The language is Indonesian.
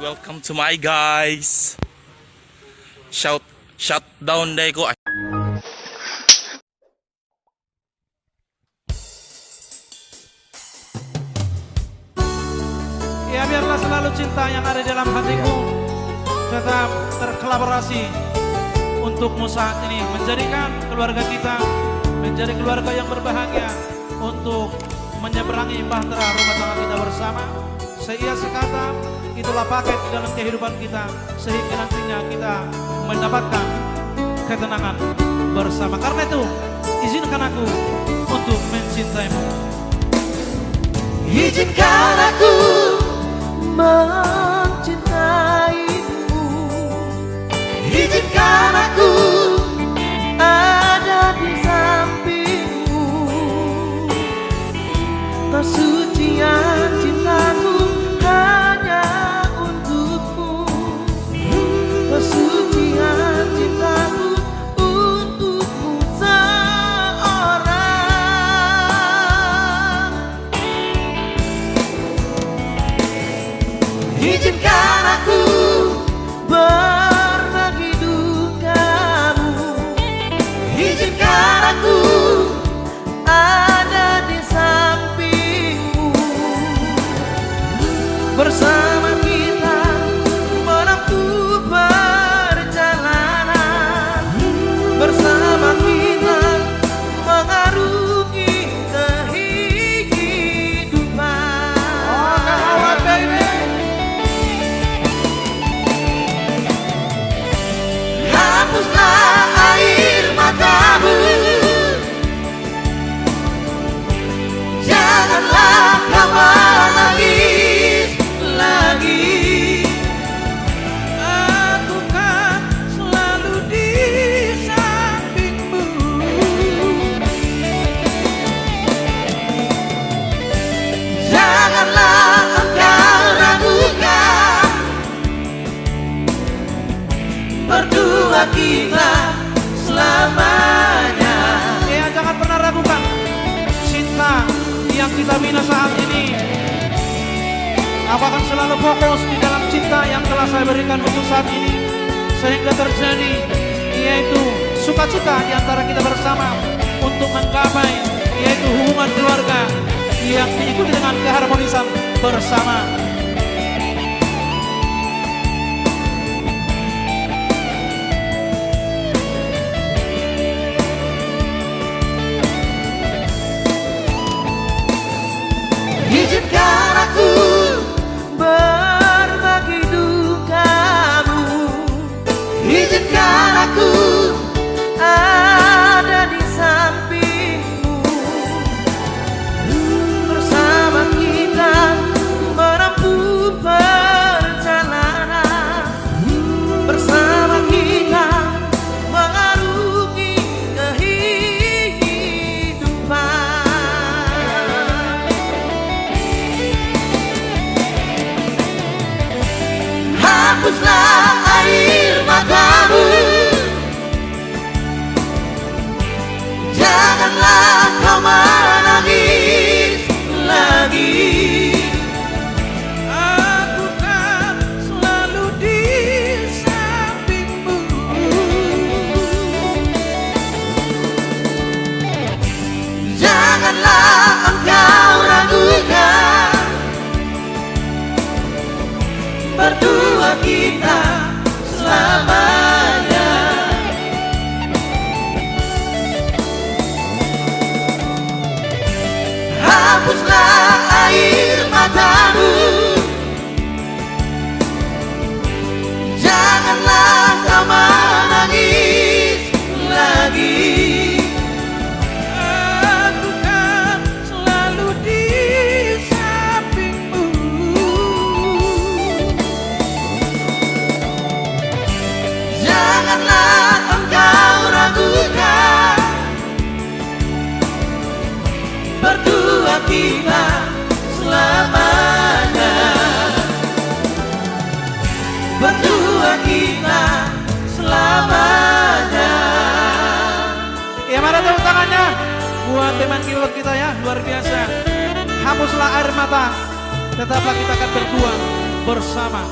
welcome to my guys. Shut down deh ko. Ya biarlah selalu cinta yang ada dalam hatiku tetap terkolaborasi untukmu saat ini, menjadikan keluarga kita menjadi keluarga yang berbahagia, untuk menyeberangi bahtera rumah tangga kita bersama. Seia sekata, itulah paket di dalam kehidupan kita, sehingga nantinya kita mendapatkan ketenangan bersama. Karena itu, izinkan aku untuk mencintaimu. Izinkan aku mencintaimu. Izinkan aku ada di sampingmu. Kesucian cintaku hanya untukmu. Kesucian cintaku untukmu seorang. Izinkan aku berbagi dukamu. Izinkan aku ada di sampingmu. Bersama kita menempuh perjalanan. Bersama kita mengarungi kehidupan. Oh, kawan baby. Hapuslah air matamu. Janganlah kau menangis lagi. Aku kan selalu di sampingmu. Janganlah engkau ragukan. Berdua kita selamanya. Ya, jangan pernah ragukan cinta yang kita bina saat ini. Aku akan selalu fokus di dalam cinta yang telah saya berikan untuk saat ini, sehingga terjadi yaitu sukacita di antara kita bersama untuk menggapai yaitu hubungan keluarga yang diikuti dengan keharmonisan bersama. Izinkan aku berbagi dukamu. Izinkan aku ada di sampingmu. Bersama kita menempuh perjalanan. Bersama kita mengarungi kehidupan. Hapuslah air matamu. Janganlah kau menangis lagi. Aku kan selalu di sampingmu. Janganlah engkau ragukan. Berdua kita selamanya. Hapuslah air matamu. Janganlah kau menangis lagi. Aku kan selalu di sampingmu. Janganlah engkau ragukan. Berdua kita selamanya. Berdua kita selamanya. Ya, mana tepuk tangannya buat teman keyboard kita ya, luar biasa. Hapuslah air mata, tetaplah kita akan berdua bersama.